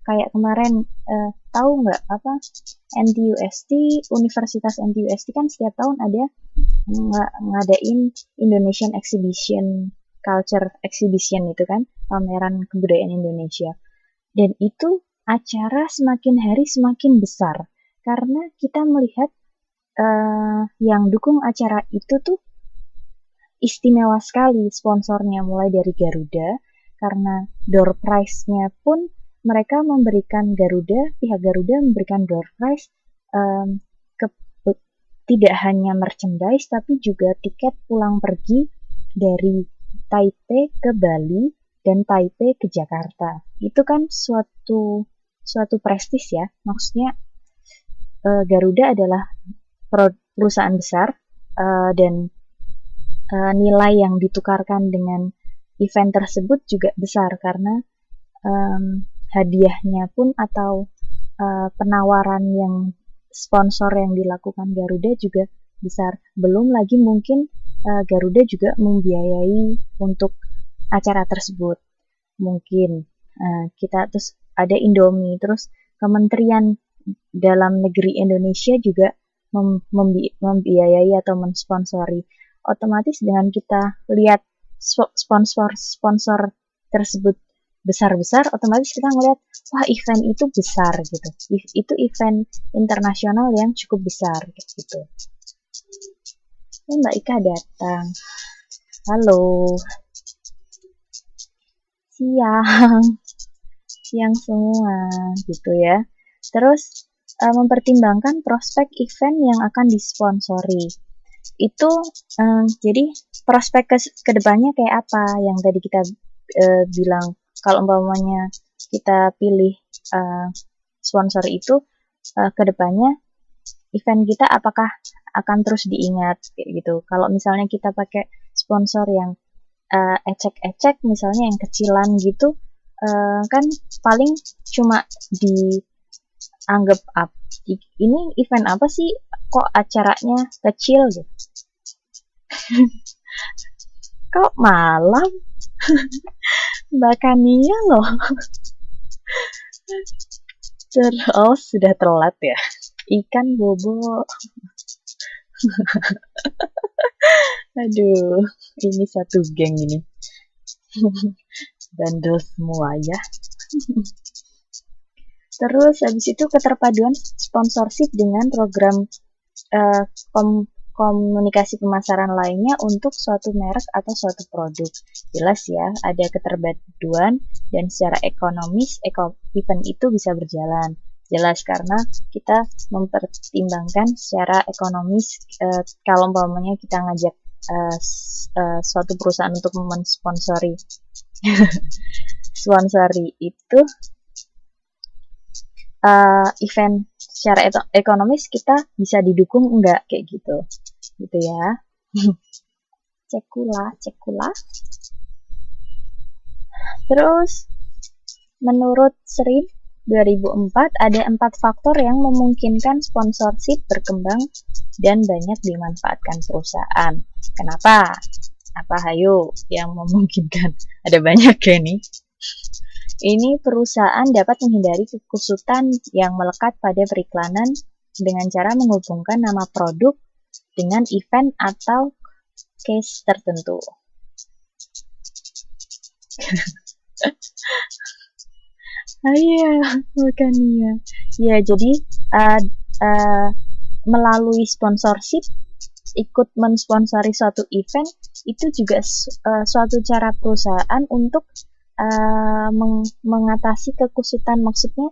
kayak kemarin tahu nggak apa NTUST, Universitas NTUST kan setiap tahun ada ngadain Indonesian Exhibition, Culture Exhibition itu kan, pameran kebudayaan Indonesia. Dan itu acara semakin hari semakin besar karena kita melihat yang dukung acara itu tuh istimewa sekali sponsornya, mulai dari Garuda, karena door prize-nya pun mereka memberikan pihak Garuda memberikan door prize tidak hanya merchandise tapi juga tiket pulang pergi dari Taipei ke Bali dan Taipei ke Jakarta. Itu kan suatu prestis ya. Maksudnya Garuda adalah perusahaan besar dan nilai yang ditukarkan dengan event tersebut juga besar karena hadiahnya pun atau penawaran yang sponsor yang dilakukan Garuda juga besar. Belum lagi mungkin Garuda juga membiayai untuk acara tersebut. Mungkin kita terus ada Indomie, terus Kementerian Dalam Negeri Indonesia juga membiayai atau mensponsori. Otomatis dengan kita lihat sponsor tersebut besar-besar, otomatis kita ngeliat, wah event itu besar gitu. Itu event internasional yang cukup besar gitu. Ya, Mbak Ika datang. Halo. Siang semua gitu ya. Terus mempertimbangkan prospek event yang akan disponsori. Itu jadi prospek kedepannya kayak apa yang tadi kita bilang, kalau umpamanya kita pilih sponsor itu kedepannya event kita apakah akan terus diingat kayak gitu. Kalau misalnya kita pakai sponsor yang ecek-ecek, misalnya yang kecilan gitu, kan paling cuma dianggap ini event apa sih, kok acaranya kecil gitu. Kok malam Mbak Kania loh. Terus sudah telat ya. Ikan bobo. Aduh, ini satu geng ini. Bandel semua ya. Terus habis itu keterpaduan sponsorship dengan program komunikasi pemasaran lainnya untuk suatu merek atau suatu produk. Jelas ya, ada keterpaduan dan secara ekonomis event itu bisa berjalan. Jelas karena kita mempertimbangkan secara ekonomis kalau umpamanya kita ngajak suatu perusahaan untuk mensponsori itu event secara ekonomis kita bisa didukung enggak kayak gitu ya. cekula. Terus menurut Sri 2004 ada 4 faktor yang memungkinkan sponsorship berkembang dan banyak dimanfaatkan perusahaan. Kenapa? Apa hayo yang memungkinkan? Ada banyak ya nih. Ini perusahaan dapat menghindari kekusutan yang melekat pada periklanan dengan cara menghubungkan nama produk dengan event atau case tertentu. Iya, makanya. Ya, jadi melalui sponsorship, ikut mensponsori suatu event, itu juga suatu cara perusahaan untuk mengatasi kekusutan. Maksudnya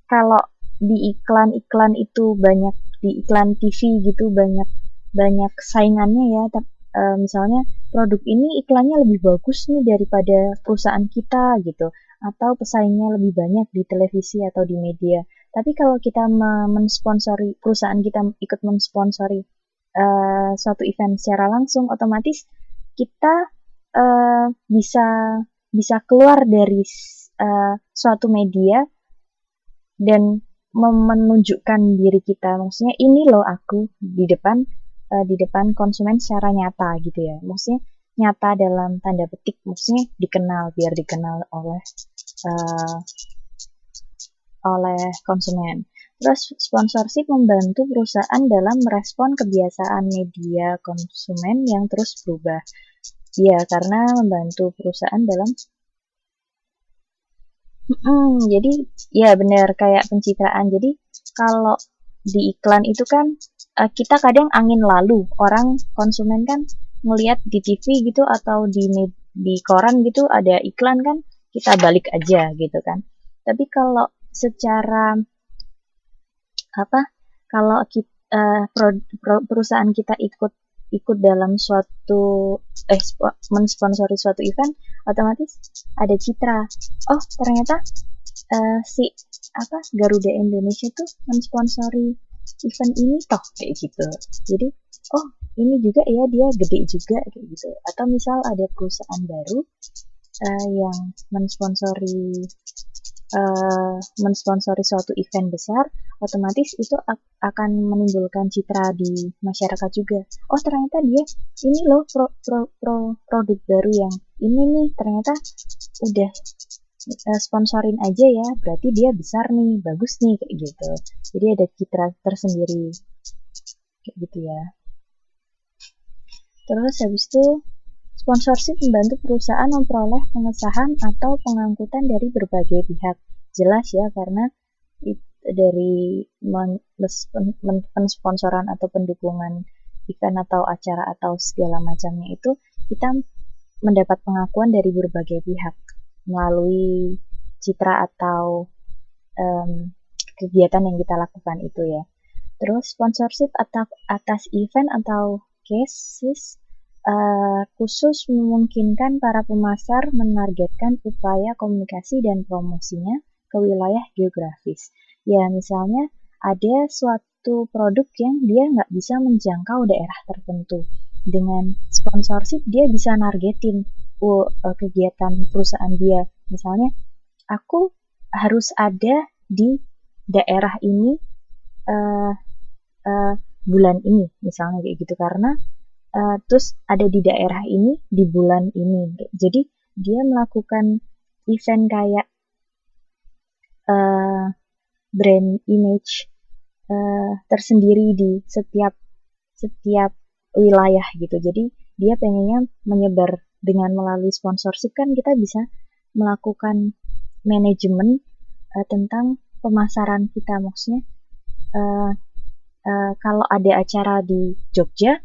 kalau di iklan itu banyak, di iklan TV gitu banyak saingannya ya, misalnya produk ini iklannya lebih bagus nih daripada perusahaan kita gitu, atau pesaingnya lebih banyak di televisi atau di media. Tapi kalau kita mensponsori, perusahaan kita ikut mensponsori suatu event secara langsung, otomatis kita bisa keluar dari suatu media dan menunjukkan diri kita. Maksudnya ini loh aku di depan konsumen secara nyata gitu ya. Maksudnya nyata dalam tanda petik, maksudnya dikenal, biar dikenal oleh oleh konsumen. Terus sponsorship membantu perusahaan dalam merespon kebiasaan media konsumen yang terus berubah. Ya, karena membantu perusahaan dalam jadi ya benar kayak pencitraan. Jadi kalau di iklan itu kan kita kadang angin lalu. Orang konsumen kan ngelihat di TV gitu atau di koran gitu ada iklan kan kita balik aja gitu kan. Tapi kalau secara apa? Kalau kita perusahaan kita ikut dalam suatu mensponsori suatu event, otomatis ada citra. Oh, ternyata si Garuda Indonesia tuh mensponsori event ini toh kayak gitu. Jadi, oh ini juga ya dia gede juga kayak gitu. Atau misal ada perusahaan baru yang mensponsori suatu event besar, otomatis itu akan menimbulkan citra di masyarakat juga. Oh ternyata dia ini loh produk baru yang ini nih ternyata udah sponsorin aja ya, berarti dia besar nih, bagus nih kayak gitu. Jadi ada citra tersendiri kayak gitu ya. Terus habis itu sponsorship membantu perusahaan memperoleh pengesahan atau pengangkutan dari berbagai pihak. Jelas ya, karena dari pensponsoran atau pendukungan event atau acara atau segala macamnya itu kita mendapat pengakuan dari berbagai pihak melalui citra atau kegiatan yang kita lakukan itu ya. Terus sponsorship atas event atau cases khusus memungkinkan para pemasar menargetkan upaya komunikasi dan promosinya ke wilayah geografis. Ya, misalnya ada suatu produk yang dia nggak bisa menjangkau daerah tertentu. Dengan sponsorship dia bisa nargetin kegiatan perusahaan dia. Misalnya, aku harus ada di daerah ini bulan ini, misalnya kayak gitu, karena terus ada di daerah ini di bulan ini. Jadi dia melakukan event kayak brand image tersendiri di setiap wilayah gitu. Jadi dia pengennya menyebar dengan melalui sponsorship kan kita bisa melakukan manajemen tentang pemasaran kita. Maksudnya kalau ada acara di Jogja,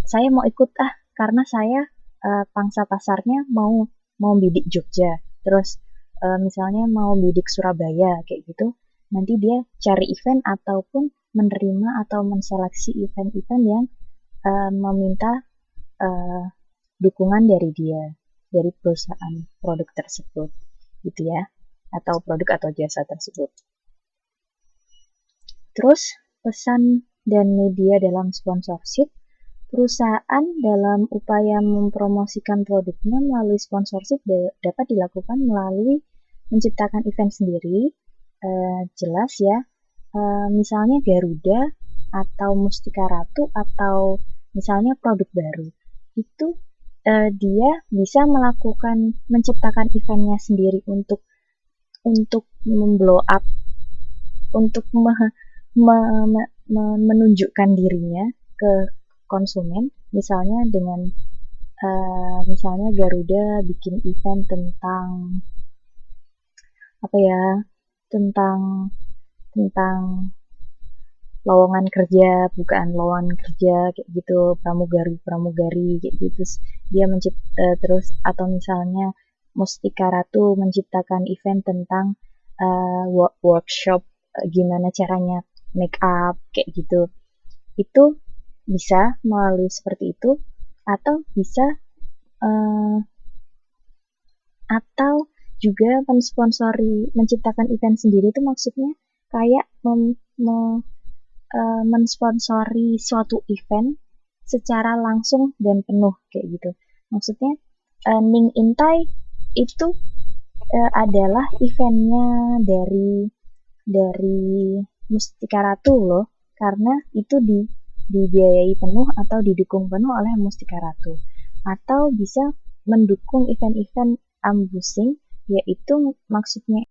saya mau ikut karena saya pangsa pasarnya mau bidik Jogja. Terus misalnya mau bidik Surabaya kayak gitu. Nanti dia cari event ataupun menerima atau menseleksi event-event yang meminta dukungan dari dia, dari perusahaan produk tersebut gitu ya, atau produk atau jasa tersebut. Terus pesan dan media dalam sponsorship. Perusahaan dalam upaya mempromosikan produknya melalui sponsorship dapat dilakukan melalui menciptakan event sendiri, jelas ya, misalnya Garuda atau Mustika Ratu atau misalnya produk baru. Itu dia bisa menciptakan eventnya sendiri untuk memblow up, untuk menunjukkan dirinya ke konsumen, misalnya dengan misalnya Garuda bikin event tentang tentang lowongan kerja, bukaan lowongan kerja kayak gitu, pramugari kayak gitu. Dia terus atau misalnya Mustika Ratu menciptakan event tentang workshop gimana caranya make up kayak gitu. Itu bisa melalui seperti itu, atau bisa atau juga menciptakan event sendiri itu maksudnya kayak mensponsori suatu event secara langsung dan penuh kayak gitu. Maksudnya Ning Intai itu adalah eventnya dari Mustika Ratu loh, karena itu dibiayai penuh atau didukung penuh oleh Mustika Ratu. Atau bisa mendukung event-event ambusing, yaitu maksudnya